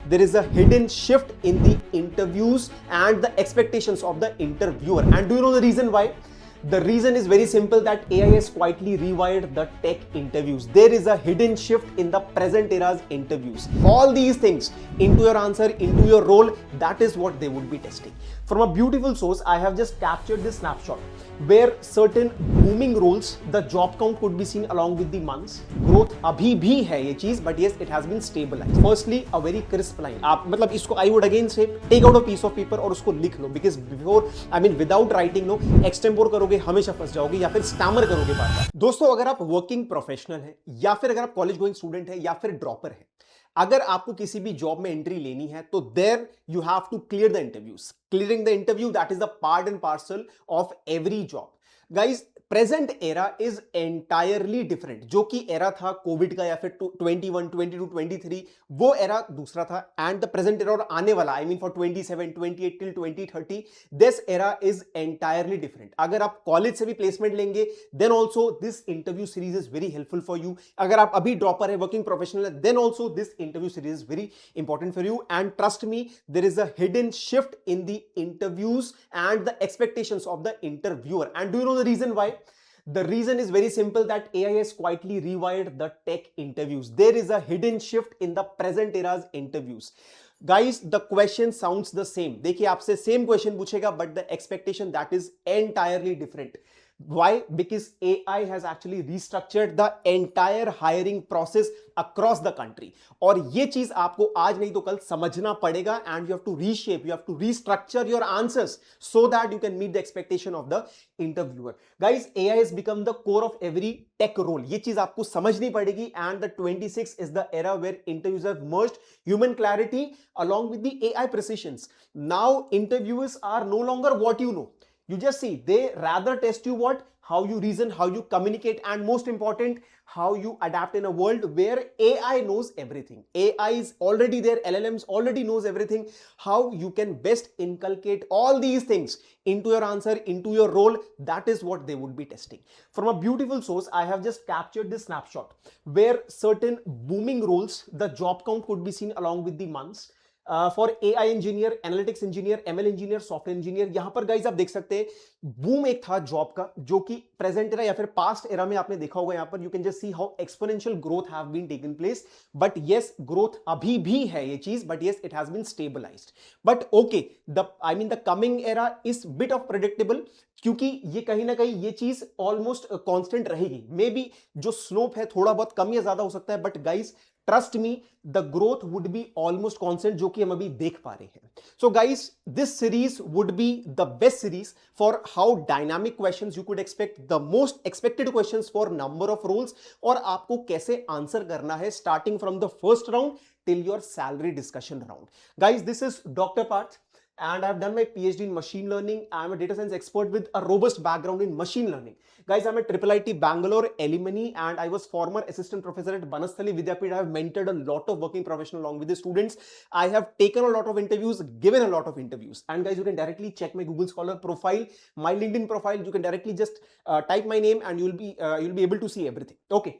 there is a hidden shift in the interviews and the expectations of the interviewer. And do you know the reason why? The reason is very simple, that AI has quietly rewired the tech interviews. There is a hidden shift in the present era's interviews. All these things into your answer, into your role, that is what they would be testing. From a beautiful source, I have just captured this snapshot where certain booming roles, the job count could be seen along with the months. Growth अभी भी है ये चीज, but yes, it has been stabilized. Firstly, a very crisp line. आप मतलब इसको I would again say take out a piece of paper और उसको लिख लो, because before without writing no extempore करोगे हमेशा फंस जाओगे या फिर स्टैमर करोगे बार बार। दोस्तों, अगर आप वर्किंग प्रोफेशनल हैं या फिर अगर आप कॉलेज गोइंग स्टूडेंट है या फिर ड्रॉपर है, अगर आपको किसी भी जॉब में एंट्री लेनी है तो there you have to clear the interviews. Clearing the interview, that is the part and parcel of every job. Guys, present era is entirely different. जो कि एरा था कोविड का या फिर 21, 22, 23, वो एरा दूसरा था. एंड द प्रेजेंट एरा और आने वाला for 27, 28 till 2030, this era is entirely different. अगर आप कॉलेज से भी प्लेसमेंट लेंगे then also this interview series is very helpful for you. अगर आप अभी ड्रॉपर है, वर्किंग प्रोफेशनल है, then also this interview series is very important for you. And trust me, there is a hidden shift in the interviews and the expectations of the interviewer. And do you know the reason why? The reason is very simple, that AI has quietly rewired the tech interviews. There is a hidden shift in the present era's interviews. Guys, the question sounds the same. देखिए, आपसे same question पूछेगा, but the expectation that is entirely different. Why? Because AI has actually restructured the entire hiring process across the country. और ये चीज आपको आज नहीं तो कल समझना पड़ेगा. And you have to reshape, you have to restructure your answers so that you can meet the expectation of the interviewer. Guys, AI has become the core of every tech role. ये चीज आपको समझनी पड़ेगी. And the 26 is the era where interviews have merged human clarity along with the AI precisions. Now interviewers are no longer what you know. You just see, they rather test you what? How you reason, how you communicate, and most important, how you adapt in a world where AI knows everything. AI is already there, LLMs already knows everything. How you can best inculcate all these things into your answer, into your role, that is what they would be testing. From a beautiful source, I have just captured this snapshot where certain booming roles, the job count could be seen along with the months. For AI engineer, analytics engineer, ML engineer, software engineer. यहां पर guys आप देख सकते हैं boom एक था job का, जो कि प्रेजेंट एरा या फिर पास्ट एरा में आपने देखा होगा. यहां पर you can just see how exponential growth have been taken place. But yes, growth अभी भी है ये चीज, but yes, it has been stabilised. But okay, the coming era is bit of predictable, क्योंकि ये कहीं ना कहीं ये चीज ऑलमोस्ट कांस्टेंट रहेगी. मे बी जो स्लोप है थोड़ा बहुत कम या ज्यादा हो सकता है, but guys trust me, the growth would be almost constant, जो कि हम अभी देख पा रहे हैं. So guys, this series would be the best series for how dynamic questions you could expect, the most expected questions for number of roles, और आपको कैसे आंसर करना है starting from the first round till your salary discussion round. Guys, this is Dr. Parth, and I've done my PhD in machine learning. I'm a data science expert with a robust background in machine learning. Guys, I'm at IIIT Bangalore alumni, and I was former assistant professor at Banasthali Vidyapeeth. I have mentored a lot of working professionals along with the students. I have taken a lot of interviews, given a lot of interviews. And guys, you can directly check my Google Scholar profile, my LinkedIn profile. You can directly just type my name, and you'll be able to see everything. Okay,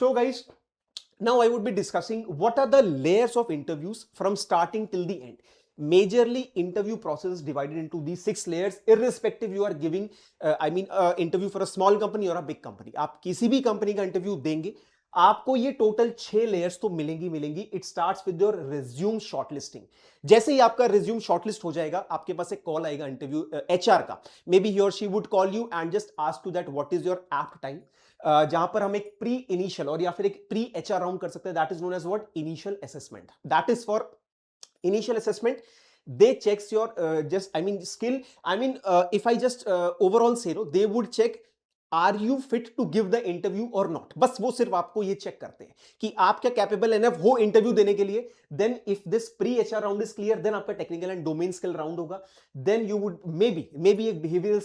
so guys, now I would be discussing what are the layers of interviews from starting till the end. Majorly, interview process is divided into these 6 layers, irrespective you are giving interview for a small company or a big company. आप किसी भी company का interview देंगे, आपको ये total 6 layers तो मिलेंगी. It starts with your resume shortlisting. जैसे ही आपका रिज्यूम शॉर्टलिस्ट हो जाएगा, आपके पास एक कॉल आएगा इंटरव्यू HR का. मे बी ही और she would call you and just ask to that what is your apt time, जहां पर हम एक प्री इनिशियल और या फिर एक प्री HR राउंड कर सकते हैं. That is known as what? Initial assessment. That is for initial assessment. They checks your skill. If I just overall say, they would check are you fit to give the interview और not. बस वो सिर्फ आपको ये check करते हैं कि आप क्या कैपेबल एनफ हो इंटरव्यू देने के लिए. Then if this pre HR round is clear, then आपका technical and domain skill round होगा. Then you would may be एक बिहेवियरल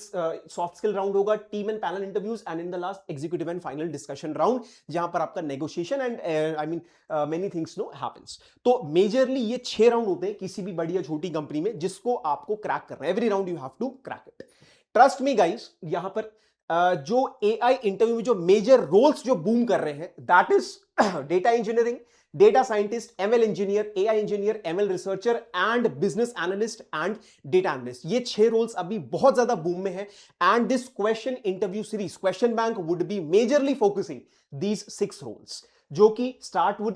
सॉफ्ट स्किल राउंड होगा, team and panel interviews, and in the last executive and final discussion round, जहां पर आपका negotiation and many things happens. तो majorly ये 6 round होते हैं किसी भी बड़ी या छोटी कंपनी में, जिसको आपको क्रैक करना है. Every round you have to crack it. Trust me guys, यहां पर जो AI इंटरव्यू में जो मेजर रोल्स जो बूम कर रहे हैं, that is data engineering, data scientist, ML engineer, AI engineer, ML researcher and business analyst and data analyst. ये 6 roles अभी बहुत ज्यादा बूम में है and this question interview series question bank would be majorly focusing these 6 roles, जो कि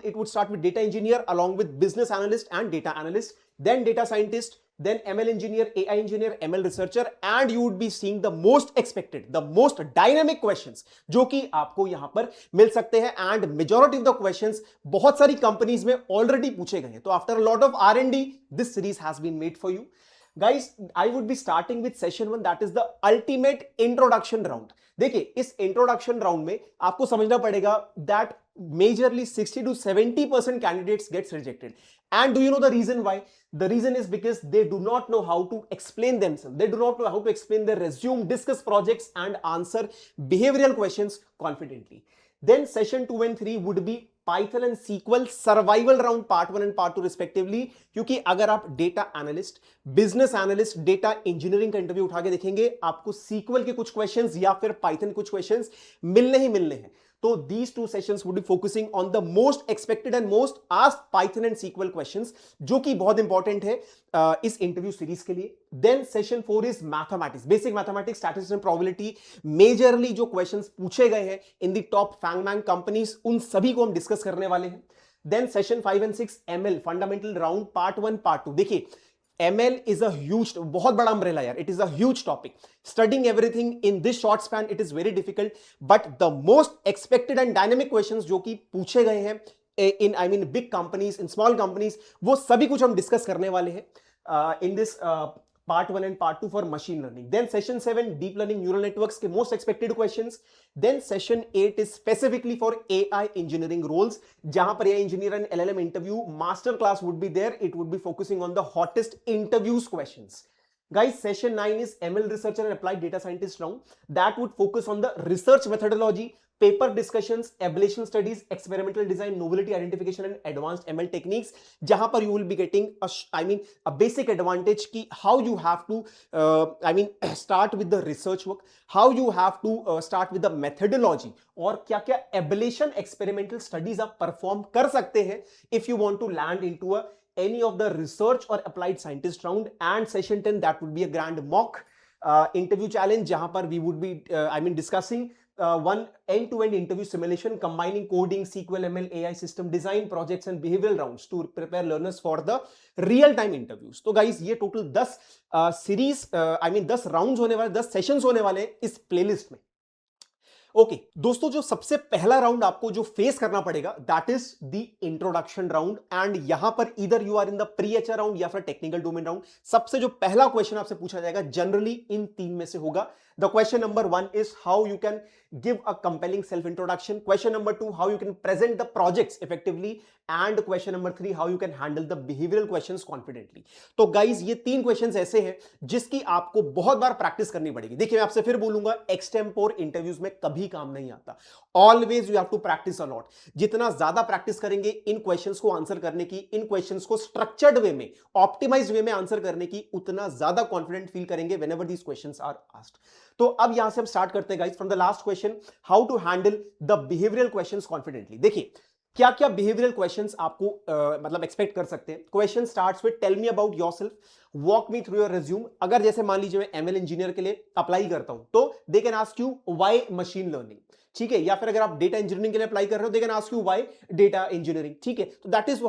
it would start with data engineer along with business analyst and data analyst, then data scientist, then ML engineer, AI engineer, ML researcher, and you would be seeing the most expected, the most dynamic questions जो कि आपको यहां पर मिल सकते हैं and majority of the questions बहुत सारी companies में ऑलरेडी पूछे गए हैं. तो after a lot of R&D, this series has been made for you. Guys, I would be starting with session 1, that is the ultimate introduction round. देखिए इस introduction round में आपको समझना पड़ेगा that majorly 60 to 70% candidates gets rejected. And do you know the reason why? The reason is because they do not know how to explain themselves. They do not know how to explain their resume, discuss projects and answer behavioral questions confidently. Then session 2 and 3 would be Python and SQL survival round part 1 and part 2 respectively. क्योंकि अगर आप data analyst, business analyst, data engineering का interview उठा के देखेंगे, आपको SQL के कुछ क्वेश्चंस या फिर पाइथन कुछ क्वेश्चंस मिलने ही मिलने हैं. तो these 2 sessions would be focusing on the most expected and most asked Python and SQL questions, जो कि बहुत इंपॉर्टेंट है इस इंटरव्यू सीरीज के लिए. Then session 4 is mathematics, basic mathematics, statistics and probability. Majorly जो क्वेश्चंस पूछे गए हैं इन दी टॉप फैंगमैन कंपनीज, उन सभी को हम डिस्कस करने वाले हैं. Then session 5 and 6 ML fundamental round part 1 part 2. देखिए ML is a huge, बहुत बड़ा umbrella यार. It is a huge topic. Studying everything in this short span, it is very difficult. But the most expected and dynamic questions जो कि पूछे गए हैं in big companies, in small companies, वो सभी कुछ हम डिस्कस करने वाले हैं in this part 1 and part 2 for machine learning. Then session 7 deep learning neural networks के most expected questions. Then session 8 is specifically for AI engineering roles, जहां पर AI engineer and LLM interview master class would be there. It would be focusing on the hottest interviews questions. Guys, session 9 is ML researcher and applied data scientist round. That would focus on the research methodology, paper discussions, ablation studies, experimental design, novelty identification and advanced ML techniques, जहां पर you will be getting a basic advantage की how you have to start with the research work, how you have to start with the methodology, और क्या क्या ablation experimental studies आप perform कर सकते हैं if you want to land into any of the research or applied scientist round. And session 10, that would be a grand mock interview challenge, jahan par we would be discussing one end-to-end interview simulation combining coding, SQL, ML, AI system design, projects and behavioral rounds to prepare learners for the real-time interviews. तो guys, ये total 10 series 10 rounds होने वाले, 10 sessions होने वाले हैं इस playlist में. Okay दोस्तों, जो सबसे पहला राउंड आपको जो फेस करना पड़ेगा that is the introduction round. And यहां पर इधर you are in the pre HR round या फिर टेक्निकल डोमेन राउंड. सबसे जो पहला क्वेश्चन आपसे पूछा जाएगा जनरली इन 3 में से होगा. The question number 1 is how you can give a compelling self introduction. Question number 2, how you can present the projects effectively. And question number 3, how you can handle the behavioral questions confidently. तो guys, ये 3 questions ऐसे हैं जिसकी आपको बहुत बार practice करनी पड़ेगी. देखिए मैं आपसे फिर बोलूंगा, एक्सटेम्पोर इंटरव्यूज में कभी काम नहीं आता. Always you have to practise a lot. जितना ज्यादा प्रैक्टिस करेंगे इन क्वेश्चंस को आंसर करने की, इन क्वेश्चंस को स्ट्रक्चर्ड वे में, ऑप्टिमाइज्ड वे में आंसर करने की, उतना ज्यादा कॉन्फिडेंट फील करेंगे whenever these questions are asked. तो अब यहां से हम स्टार्ट करते हैं guys from the last question, how to handle the behavioural questions confidently. देखिए क्या क्या बिहेवियरल क्वेश्चंस आपको मतलब एक्सपेक्ट कर सकते हैं. Question starts with tell me about yourself, walk me through your resume. अगर जैसे मान लीजिए मैं एमएल इंजीनियर के लिए अप्लाई करता हूं तो दे can ask you why machine learning. ठीक है, या फिर अगर आप डेटा इंजीनियरिंग के लिए अप्लाई कर रहे हो they can ask you why data engineering. ठीक है, तो that is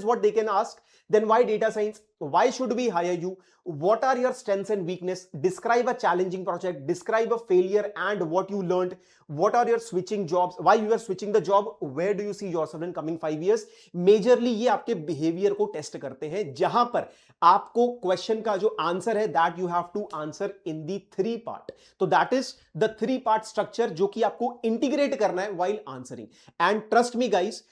what they can ask. Then why data science, why should we hire you, what are your strengths and weakness, describe a challenging project, describe a failure and what you learned, what are your switching jobs, why you are switching the job, where do you see yourself in coming 5 years. Majorly ये आपके behaviour को test करते हैं, जहां पर आपको question का जो आंसर है that you have to answer in the 3 part. तो that is the 3 part structure जो कि आपको इंटीग्रेट करना है while answering. And trust me guys,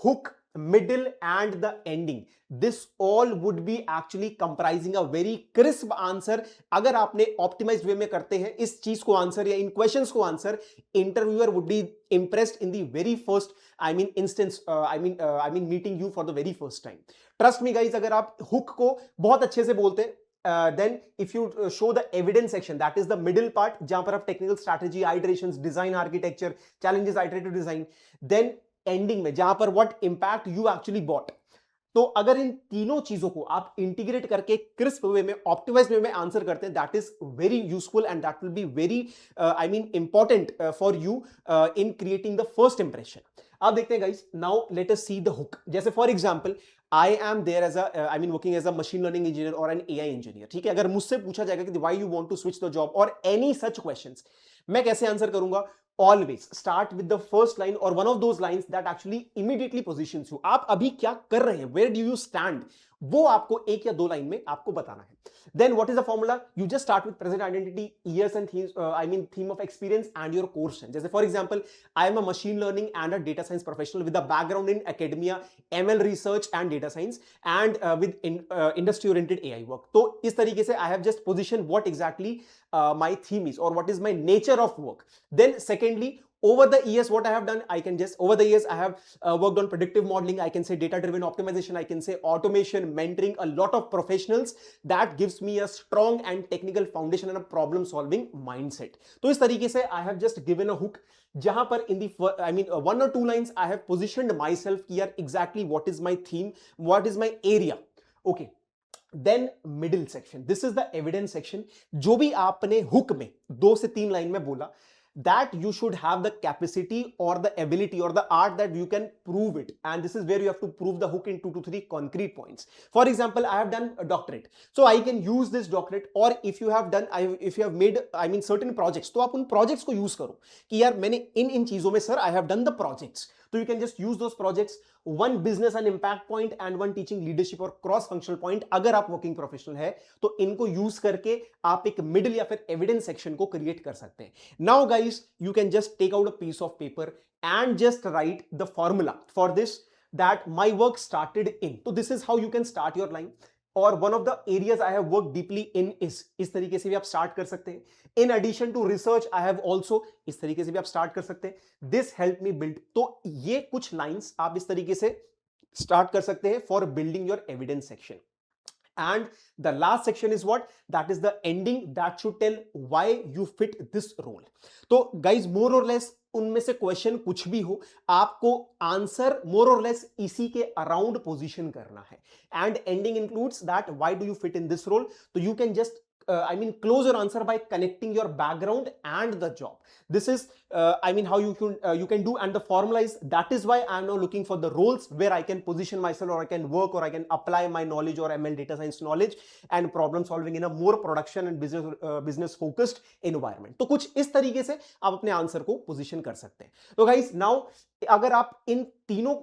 hook, middle and the ending, this all would be actually comprising a very crisp answer. अगर आपने optimized way में करते हैं इस चीज को आंसर या इन क्वेश्चंस को answer, interviewer would be impressed in the very first instance, meeting you for the very first time. Trust me guys, अगर आप hook को बहुत अच्छे से बोलते हैं, then if you show the evidence section, that is the middle part, जहां पर आप technical strategy, iterations, design architecture, challenges, iterative design, then ending में जहां पर what impact you actually bot. तो अगर इन तीनों चीजों को आप इंटीग्रेट करके क्रिस्प वे में, ऑप्टिमाइज वे में आंसर करते हैं, that is very useful and that will be very I mean important for you in creating the first impression. अब देखते हैं guys, now let us see the hook. जैसे for example I am there as I mean working as a machine learning engineer और an AI engineer, ठीक है। अगर मुझसे पूछा जाएगा कि why you want to switch the job और एनी सच क्वेश्चंस, मैं कैसे आंसर करूंगा? Always start with the first line or one of those lines that actually immediately positions you. आप अभी क्या कर रहे हैं, where do you stand, वो आपको एक या दो लाइन में आपको बताना है। Then what is the formula? You just start with present identity, years and themes, I mean theme of experience and your course. जैसे for example, I am a machine learning and a data science professional with a background in academia, ML research and data science and with industry oriented AI work. तो इस तरीके से I have just positioned what exactly my theme is or what is my nature of work. Then secondly, over the years what I have done, I can just, over the years I have worked on predictive modeling, I can say data driven optimization, I can say automation, mentoring a lot of professionals. That gives me a strong and technical foundation and a problem solving mindset. तो इस तरीके से I have just given a hook जहां पर in the I mean one or two lines I have positioned myself here exactly what is my theme, what is my area. Okay, then middle section, this is the evidence section. जो भी आपने hook में 2 से 3 line में बोला, that you should have the capacity or the ability or the art that you can prove it, and this is where you have to prove the hook in 2 to 3 concrete points. For example, I have done a doctorate, so I can use this doctorate, or if you have done if you have made I mean certain projects, तो आप उन projects को use करो कि यार मैंने इन चीजों में sir I have done the projects, तो you can just use those projects, one business and impact point and one teaching leadership और cross functional point। अगर आप working professional है तो इनको use करके आप एक middle या फिर evidence section को create कर सकते हैं। Now guys, you can just take out a piece of paper and just write the formula for this, that my work started in, so this is how you can start your line, और one of the areas I have worked deeply in is, इस तरीके से भी आप start कर सकते हैं। In addition to research I have also, इस तरीके से भी आप स्टार्ट कर सकते हैं। This helped me build, तो ये कुछ लाइंस आप इस तरीके से स्टार्ट कर सकते हैं for building your evidence section. And the last section is what? That is the ending that should tell why you fit this role. तो guys, more or less उनमें से क्वेश्चन कुछ भी हो, आपको आंसर मोर और लेस इसी के अराउंड पोजीशन करना है। And ending includes that why do you fit in this role, तो you can just I mean close your answer by connecting your background and the job. This is I mean how you can do, and the formula is, that is why I am now looking for the roles where I can position myself, or I can work, or I can apply my knowledge or ML data science knowledge and problem solving in a more production and business focused environment. तो कुछ इस तरीके से आप अपने answer को position कर सकते हैं। तो गाइस, नाउ अगर आप इन तीनों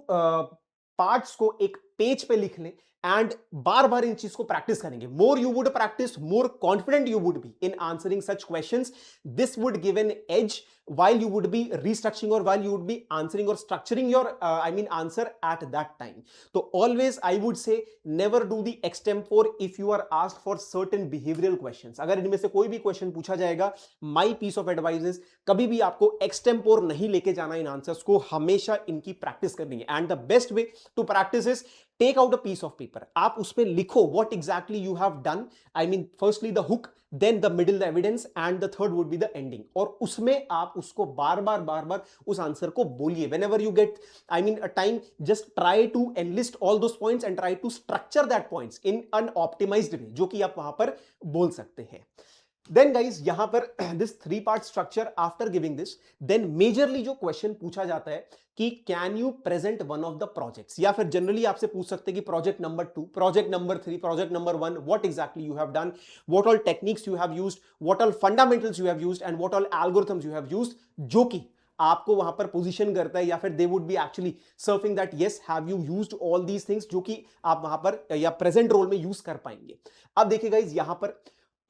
पार्ट्स को एक पेज पे लिख लें एंड बार बार इन चीज को प्रैक्टिस करेंगे, more you would practise, more confident you would be in answering such questions. This would give an edge while you would be restructuring or while you would be answering or structuring your I mean answer at that time. So always I would say never do the extempore if you are asked for certain behavioral questions. अगर इनमें से कोई भी question पूछा जाएगा, my piece of advice is कभी भी आपको extempore नहीं लेके जाना इन आंसर्स को, हमेशा इनकी प्रैक्टिस करनी है। And the best way to practice is take out a piece of paper, आप उस पे लिखो what exactly you have done, I mean firstly the hook, then the middle the evidence and the third would be the ending, और उसमें आप उसको बार बार उस answer को बोलिए। whenever you get I mean a time, just try to enlist all those points and try to structure that points in an optimized way, जो कि आप वहां पर बोल सकते हैं। Then guys, यहां पर this 3-part structure, after giving this, then majorly जो क्वेश्चन पूछा जाता है कि can you present one of the projects, या फिर जनरली आपसे पूछ सकते हैं कि project number 2, project number 3, project number 1, what exactly you have done, what all techniques you have used, what all fundamentals you have used and what all algorithms you have used, जो कि आपको वहां पर पोजीशन करता है, या फिर they would be actually surfing that yes have you used all these things, जो कि आप वहां पर या प्रेजेंट रोल में यूज कर पाएंगे। अब देखिए गाइस, यहां पर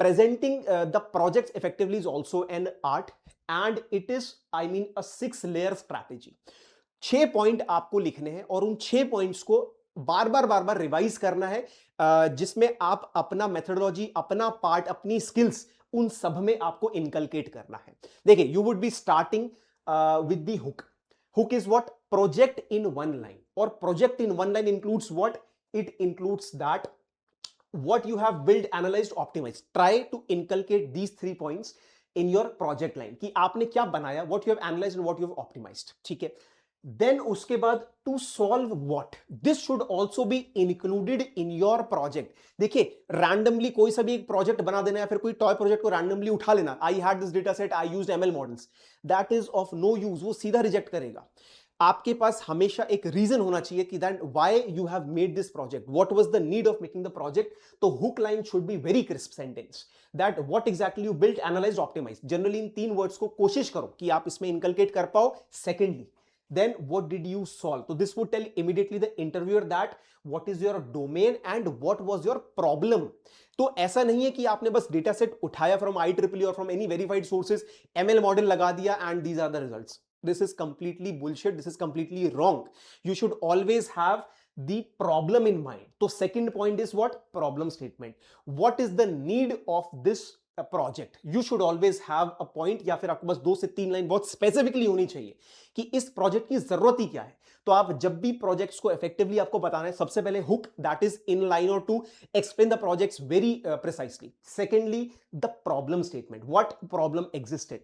presenting the projects effectively is also an art, and it is I mean a 6-layer strategy. 6 point आपको लिखने हैं और उन 6 पॉइंट्स को बार बार रिवाइज करना है, जिसमें आप अपना मेथोडोलॉजी, अपना पार्ट, अपनी स्किल्स, उन सब में आपको इनकलकेट करना है। देखिए, you would be starting with the hook. Hook is what? Project in one line, और project in one line includes what? It includes that what you have built, analyzed, optimized. Try to inculcate these 3 points in your project line कि आपने क्या बनाया, what you have analyzed and what you have optimized. ठीक है। Then उसके बाद to solve what, this should also be included in your project. देखिए randomly कोई सा भी एक प्रोजेक्ट बना देना या फिर कोई टॉय प्रोजेक्ट को रैंडमली उठा लेना, I had this data set, I used ML models, that is of no use, वो सीधा रिजेक्ट करेगा। आपके पास हमेशा एक रीजन होना चाहिए कि that why you have made this project, what was the need of making the project. तो hook line should be very crisp sentence, that what exactly you built, analysed, optimised. Generally in 3 words को कोशिश करो कि आप इसमें inculcate कर पाओ। Secondly, then what did you solve? So this would tell immediately the interviewer that what is your domain and what was your problem. तो ऐसा नहीं है कि आपने बस डेटा सेट उठाया फ्रॉम IEEE और from any verified sources, ML model लगा दिया and these are the results. This is completely bullshit, this is completely wrong. You should always have the problem in mind. So second point is what? Problem statement. What is the need of this project? You should always have a point, या फिर आपको बस 2 से 3 line बहुत specifically होनी चाहिए कि इस प्रोजेक्ट की जरूरत ही क्या है। तो आप जब भी प्रोजेक्ट्स को इफेक्टिवली आपको बताना है, सबसे पहले hook, that is in line और to explain the projects very precisely. Secondly the problem statement, what problem existed,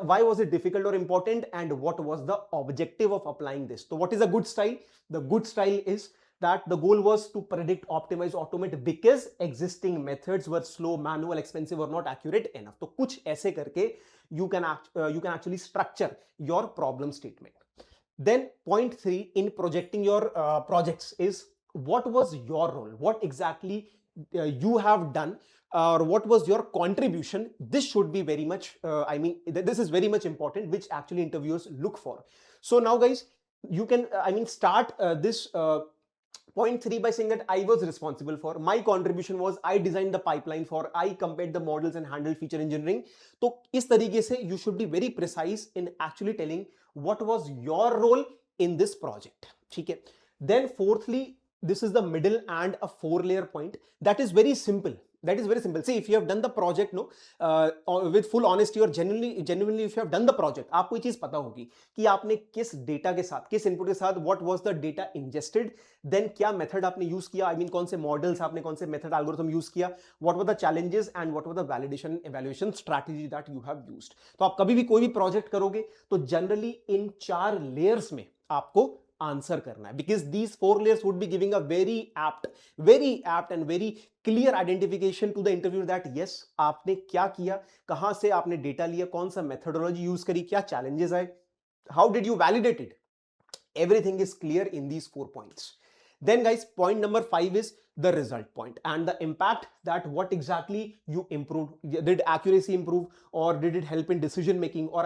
why was it difficult or important, and what was the objective of applying this. So what is a good style? The good style is that the goal was to predict, optimize, automate because existing methods were slow, manual, expensive or not accurate enough. तो कुछ ऐसे करके you can actually structure your problem statement. Then point 3 in projecting your projects is what was your role, what exactly you have done, or what was your contribution. This should be very much this is very much important, which actually interviewers look for. So now guys, you can start this point 3 by saying that I was responsible for, my contribution was I designed the pipeline for, I compared the models and handled feature engineering. तो इस तरीके से you should be very precise in actually telling what was your role in this project. ठीक है. Then fourthly, this is the middle and a 4-layer point. That is very simple. That is very simple. See, if you have done the project, with full honesty or genuinely, if you have done the project, आपको ये चीज पता होगी कि आपने किस data के साथ, किस इनपुट के साथ, what was the data ingested, then क्या मेथड आपने यूज किया, कौन से मॉडल्स आपने, कौन से मेथड एल्गोरिथम यूज किया, what were the challenges and what were the validation evaluation strategy that you have used. तो आप कभी भी कोई भी प्रोजेक्ट करोगे तो जनरली इन 4 लेयर्स में आपको आंसर करना है, because these 4 layers would be giving a very apt and very clear identification to the interviewer that yes, आपने क्या किया, कहां से आपने डेटा लिया, कौन सा मेथोडोलॉजी यूज करी, क्या चैलेंजेस आए, how did you validate it. Everything is clear in these 4 points. Then guys, point number 5 is the result point and the impact, that what exactly you improved. Did accuracy improve, or did it help in decision making, or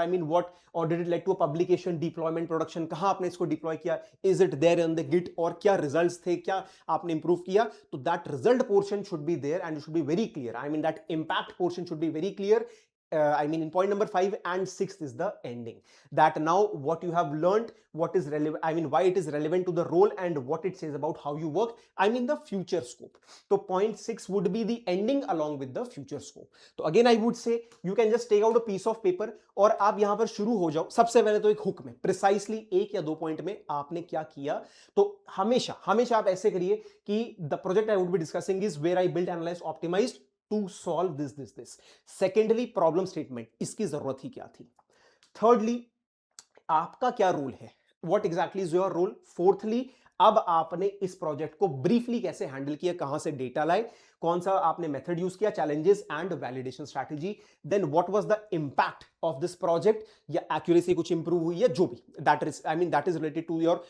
or did it lead to a publication, deployment, production, कहां आपने इसको deploy किया, is it there in the git, और क्या results थे, क्या आपने improve किया. तो that result portion should be there and it should be very clear. That impact portion should be very clear. In point number 5 and 6 is the ending, that now what you have learned, what is relevant, why it is relevant to the role and what it says about how you work, the future scope. So point 6 would be the ending along with the future scope. So again I would say you can just take out a piece of paper और आप यहां पर शुरू हो जाओ। सबसे पहले तो एक हुक में प्रिसाइसली 1 या 2 पॉइंट में आपने क्या किया। तो हमेशा आप ऐसे करिए कि the project I would be discussing is where I build, analysed, optimised to solve this. Secondly, problem statement, इसकी जरूरत ही क्या थी. Thirdly, आपका क्या रोल है, what exactly is your role. Fourthly, अब आपने इस प्रोजेक्ट को ब्रीफली कैसे हैंडल किया, कहां से डेटा लाए, कौन सा आपने मेथड यूज किया, challenges and validation strategy. Then what was the impact of this project, या एक्यूरेसी कुछ इंप्रूव हुई है, जो भी, that is related to your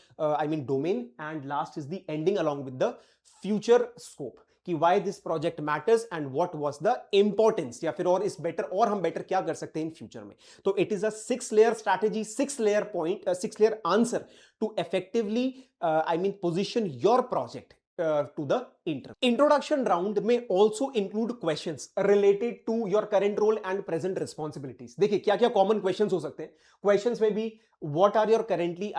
domain. And last is the ending along with the future scope कि why this project matters and what was the importance, या फिर और इस बेटर, और हम बेटर क्या कर सकते हैं इन फ्यूचर में. तो it is a 6-layer strategy, 6-layer point, 6-layer answer to effectively position your project to the interview. Introduction round may also include questions related to your current role and present responsibilities. देखिए क्या क्या common questions हो सकते हैं. Questions may be what are your currently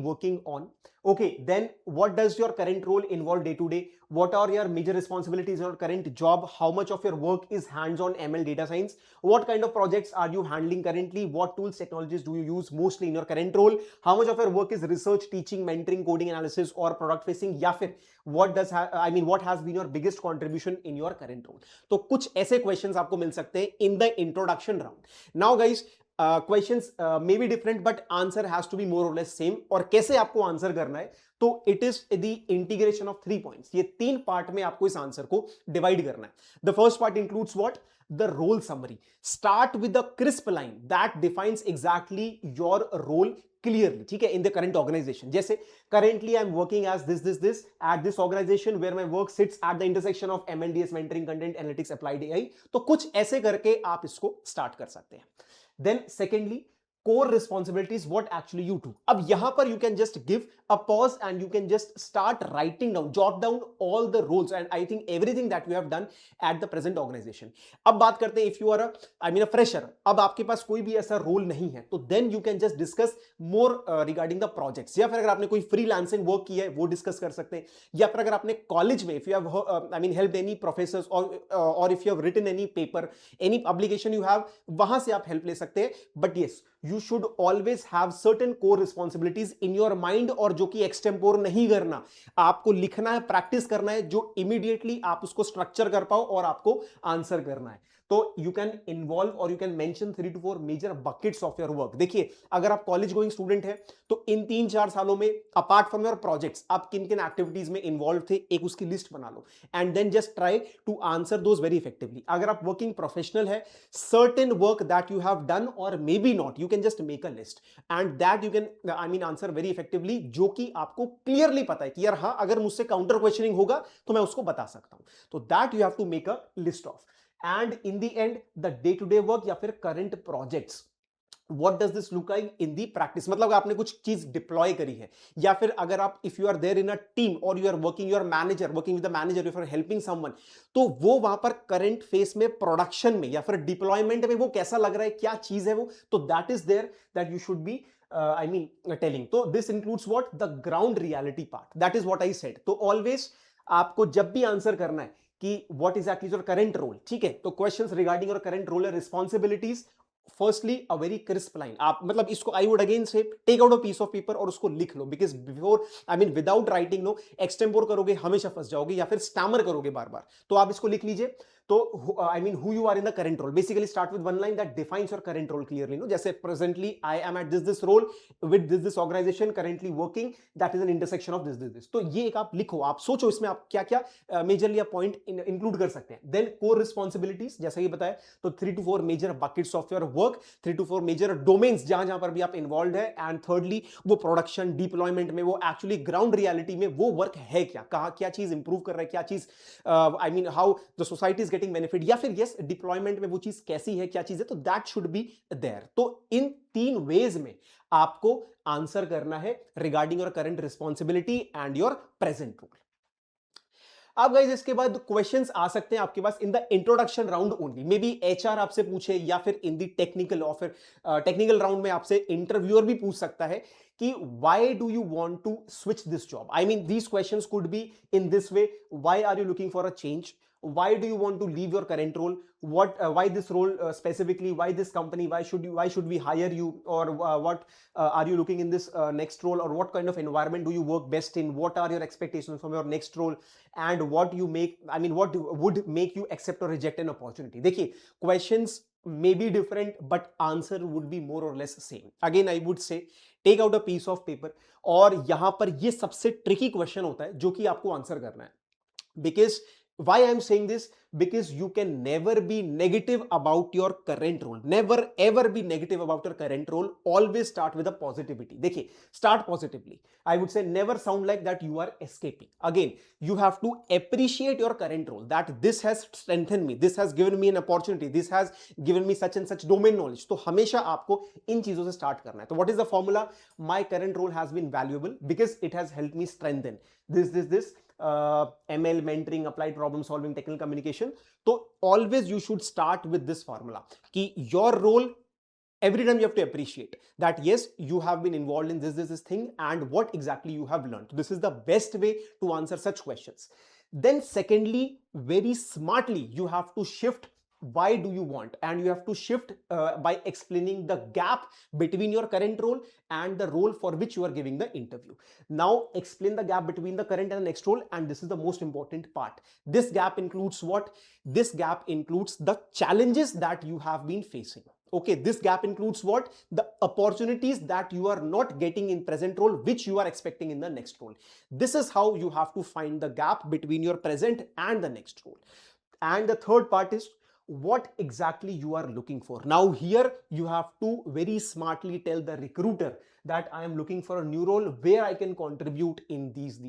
working on. Okay, then what does your current role involve day to day? What are your major responsibilities in your current job? How much of your work is hands-on ML data science? What kind of projects are you handling currently? What tools, technologies do you use mostly in your current role? How much of your work is research, teaching, mentoring, coding analysis or product facing? या फिर what has been your biggest contribution in your current role? तो कुछ ऐसे questions आपको मिल सकते हैं in the introduction round. Now guys, questions may be different but answer has to be more और less same. और कैसे आपको आंसर करना है, तो it is the integration of 3 points. ये 3 पार्ट में आपको इस आंसर को डिवाइड करना है। The first part includes what, the role summary. Start with a crisp line that defines exactly your role clearly, ठीक है, in the current organization. जैसे currently I'm working as this at this organization where my work sits at the intersection of MLDS, mentoring, content analytics, applied AI. तो कुछ ऐसे करके आप इसको start कर सकते हैं। Then secondly, core responsibilities, what actually you do. अब यहां पर you can just give a pause and you can just start writing down, jot down all the roles and I think everything that you have done at the present organization. अब बात करते हैं if you are a fresher, अब आपके पास कोई भी ऐसा role नहीं है, तो then you can just discuss more regarding the projects, या फिर अगर आपने कोई freelancing work किया है वो डिस्कस कर सकते हैं, या फिर अगर आपने कॉलेज में if you have helped any professors or if you have written any paper, any publication you have, वहां से आप हेल्प ले सकते हैं। But yes, you should always have certain core responsibilities in your mind, और जो कि एक्सटेम्पोर नहीं करना, आपको लिखना है, प्रैक्टिस करना है, जो इमीडिएटली आप उसको स्ट्रक्चर कर पाओ और आपको आंसर करना है। तो यू कैन इन्वॉल्व और you can mention 3 to 4 major buckets of your work. देखिए, अगर आप कॉलेज गोइंग स्टूडेंट है तो इन 3-4 सालों में अपार्ट फ्रॉम योर प्रोजेक्ट्स आप किन किन एक्टिविटीज में इन्वॉल्व थे, एक उसकी लिस्ट बना लो and then just try to answer those very effectively. अगर आप वर्किंग प्रोफेशनल है, certain work that you have done और may be not, you can just make a list and that you can answer very effectively, जो कि आपको clearly पता है कि यार हाँ, अगर मुझसे काउंटर क्वेश्चनिंग होगा तो मैं उसको बता सकता हूं। तो that you have to make a list of. And in the end the day to day work या फिर current projects, what does this look like in the practice, मतलब आपने कुछ चीज डिप्लॉय करी है, या फिर अगर आप if you are there in a team और you are working, your manager working with the manager, you are helping someone, तो वो वहां पर करंट फेस में, प्रोडक्शन में या फिर डिप्लॉयमेंट में वो कैसा लग रहा है, क्या चीज है वो, तो that is there that you should be telling. तो this includes what, the ground reality part, that is what I said. तो ऑलवेज आपको जब भी आंसर करना है कि what exactly your current role, ठीक है, तो questions regarding your current role, responsibilities, firstly a very crisp line. आप मतलब इसको आई वुड अगेन से take out a piece of paper और उसको लिख लो, because before without writing no, extempore करोगे हमेशा फंस जाओगे या फिर स्टैमर करोगे बार बार। तो आप इसको लिख लीजिए। तो who you are in the current role, basically start with one line that defines your current role clearly, no, जैसे presently I am at this role with this organization currently working, that is an intersection of this। तो ये एक आप लिखो, आप सोचो इसमें आप क्या क्या मेजरली आप पॉइंट इंक्लूड कर सकते हैं। देन कोर रिस्पॉन्सिबिलिटीज, जैसा कि बताया, तो 3 to 4 major buckets of your work, 3 to 4 major domains जहां पर भी आप इन्वॉल्व है, एंड थर्डली वो प्रोडक्शन डिप्लॉयमेंट में, वो एक्चुअली ग्राउंड रियलिटी में वो वर्क है क्या, कहा क्या चीज इंप्रूव कर रहा है, क्या चीज how the society is getting benefit, या फिर यस डिप्लॉयमेंट में वो चीज कैसी है, क्या चीज है, तो दैट शुड बी देयर। तो इन 3 वेज में आपको आंसर करना है regarding your current responsibility and your present role. अब गाइस इसके बाद क्वेश्चंस आ सकते हैं आपके पास in the introduction round only, may be HR आपसे पूछे, या फिर इन द टेक्निकल और फिर टेक्निकल राउंड में आपसे इंटरव्यूअर भी पूछ सकता है कि why do you want to switch this job. I mean these questions could be in this way, why are you looking for a change, why do you want to leave your current role, why this role specifically, why this company, why should we hire you, or what are you looking in this next role, or what kind of environment do you work best in, what are your expectations from your next role, and what would make you accept or reject an opportunity। देखिए, questions may be different but answer would be more or less same। again I would say take out a piece of paper, और यहां पर ये सबसे tricky question होता है जो कि आपको आंसर करना है, because why I am saying this, because you can never be negative about your current role, never ever be negative about your current role, always start with a positivity। देखिए, start positively, I would say never sound like that you are escaping। again you have to appreciate your current role, that this has strengthened me, this has given me an opportunity, this has given me such and such domain knowledge। तो हमेशा आपको इन चीजों से start करना है। तो what is the formula, my current role has been valuable because it has helped me strengthen this ML, mentoring, applied problem solving, technical communication। तो always you should start with this formula कि your role, every time you have to appreciate that yes you have been involved in this thing and what exactly you have learned। This is the best way to answer such questions। Then secondly, very smartly you have to shift why do you want, and you have to shift by explaining the gap between your current role and the role for which you are giving the interview। now explain the gap between the current and the next role, and this is the most important part। this gap includes what, this gap includes the challenges that you have been facing। Okay, this gap includes what? The opportunities that you are not getting in present role, which you are expecting in the next role. This is how you have to find the gap between your present and the next role. And the third part is what exactly you are looking for. Now here you have to very smartly tell the recruiter that I am looking for a new role where I can contribute in these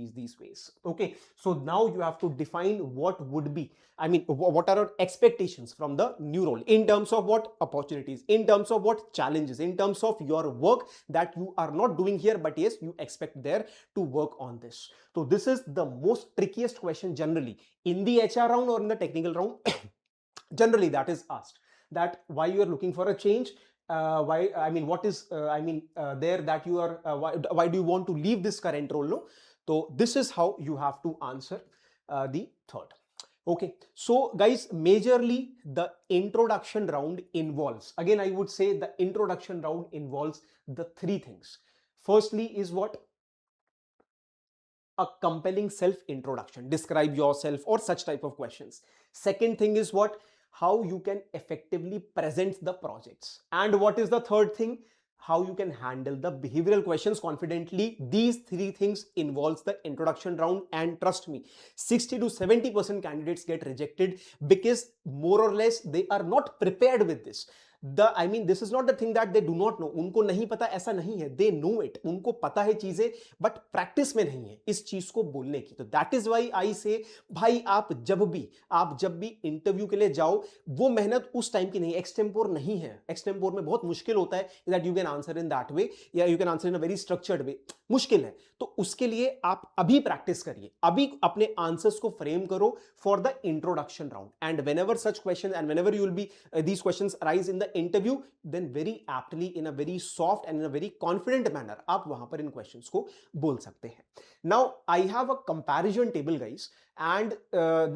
ways. Okay, so now you have to define what would be, I mean, what are our expectations from the new role in terms of what opportunities, in terms of what challenges, in terms of your work that you are not doing here, but yes, you expect there to work on this. So this is the most trickiest question generally in the HR round or in the technical round. Generally that is asked, that why you are looking for a change, why, I mean, what is there that you are why do you want to leave this current role, no? So this is how you have to answer the third. Okay, so guys, majorly the introduction round involves, again I would say the introduction round involves the three things. Firstly is what? A compelling self introduction, describe yourself or such type of questions. Second thing is what? How you can effectively present the projects. And what is the third thing? How you can handle the behavioral questions confidently. These three things involves the introduction round, and trust me, 60 to 70% candidates get rejected because more or less they are not prepared with this. I mean, this is not the thing that they do not know. उनको नहीं पता ऐसा नहीं है, they know it. उनको पता है चीजें, but practice में नहीं है इस चीज को बोलने की. तो that is why I say, भाई आप जब भी इंटरव्यू के लिए जाओ, वो मेहनत उस टाइम की नहीं, एक्सटेम्पोर नहीं है. एक्सटेम्पोर में बहुत मुश्किल होता है that you can answer in that way या you can answer in a very structured way. मुश्किल है, तो उसके लिए आप अभी प्रैक्टिस करिए, अभी अपने आंसर्स को फ्रेम करो for the introduction round. And whenever such question and whenever you will be these questions arise in the interview, then very aptly, in a very soft and in a very confident manner, आप वहां पर इन questions को बोल सकते हैं. Now I have a comparison table, guys, and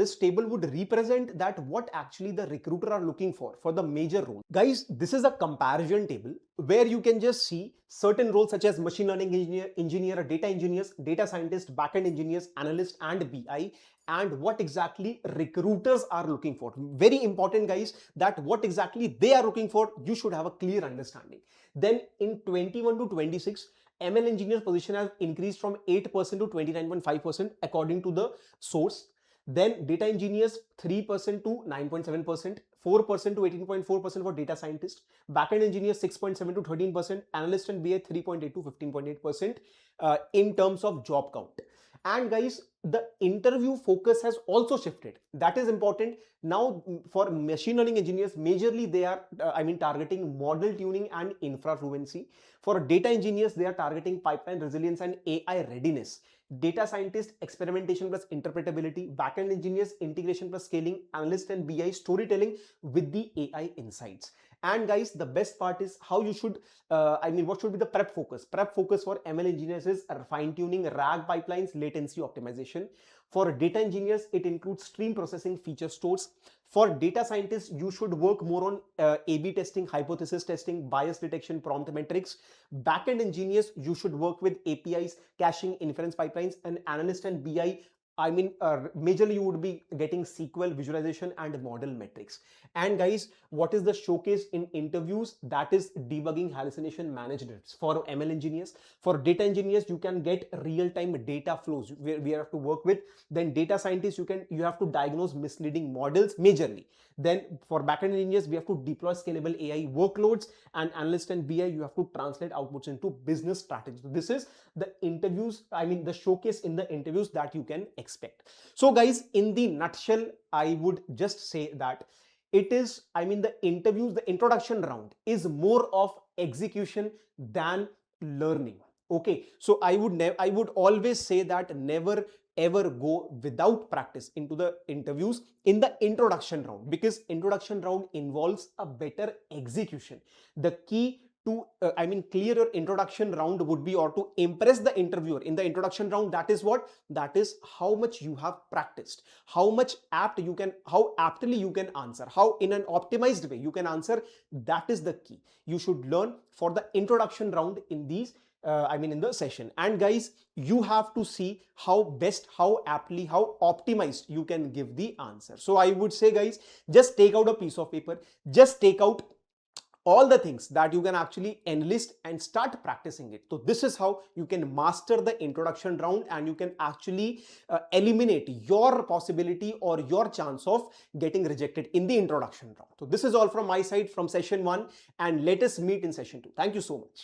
this table would represent that what actually the recruiter are looking for the major role. Guys, this is a comparison table where you can just see certain roles such as machine learning engineer, data engineers, data scientist, backend engineers, analyst, and BI, and what exactly recruiters are looking for. Very important, guys, that what exactly they are looking for, you should have a clear understanding. Then in 21 to 26, ML engineer position has increased from 8% to 29.5% according to the source. Then data engineers 3% to 9.7%, 4% to 18.4% for data scientist, backend engineers 6.7 to 13%, analyst and BA 3.8 to 15.8% in terms of job count. And guys, the interview focus has also shifted. That is important. Now for machine learning engineers, majorly they are targeting model tuning and infra fluency. For data engineers, they are targeting pipeline resilience and AI readiness. Data scientist, experimentation plus interpretability. Backend engineers, integration plus scaling. Analyst and BI, storytelling with the AI insights. And guys, the best part is how you should, what should be the prep focus? Prep focus for ML engineers is fine-tuning RAG pipelines, latency optimization. For data engineers, it includes stream processing, feature stores. For data scientists, you should work more on A/B testing, hypothesis testing, bias detection, prompt metrics. Backend engineers, you should work with APIs, caching, inference pipelines. And analyst and BI, majorly you would be getting SQL, visualization, and model metrics. And guys, what is the showcase in interviews? That is debugging hallucination management for ML engineers. For data engineers, you can get real-time data flows where we have to work with. Then data scientists, you have to diagnose misleading models majorly. Then for backend engineers, we have to deploy scalable AI workloads, and analyst and BI, you have to translate outputs into business strategies. So this is the interviews, the showcase in the interviews that you can expect. So guys, in the nutshell, I would just say that it is, the interviews, the introduction round is more of execution than learning. Okay, so I would always say that never ever go without practice into the interviews in the introduction round, because introduction round involves a better execution. The key to clear your introduction round would be, or to impress the interviewer in the introduction round, that is what? That is how much you have practiced, how aptly you can answer, how in an optimized way you can answer. That is the key. You should learn for the introduction round in these in the session. And guys, you have to see how aptly, how optimized you can give the answer. So I would say, guys, just take out a piece of paper, just take out all the things that you can actually enlist and start practicing it. So this is how you can master the introduction round, and you can actually eliminate your possibility or your chance of getting rejected in the introduction round. So this is all from my side from session 1, and let us meet in session 2. Thank you so much.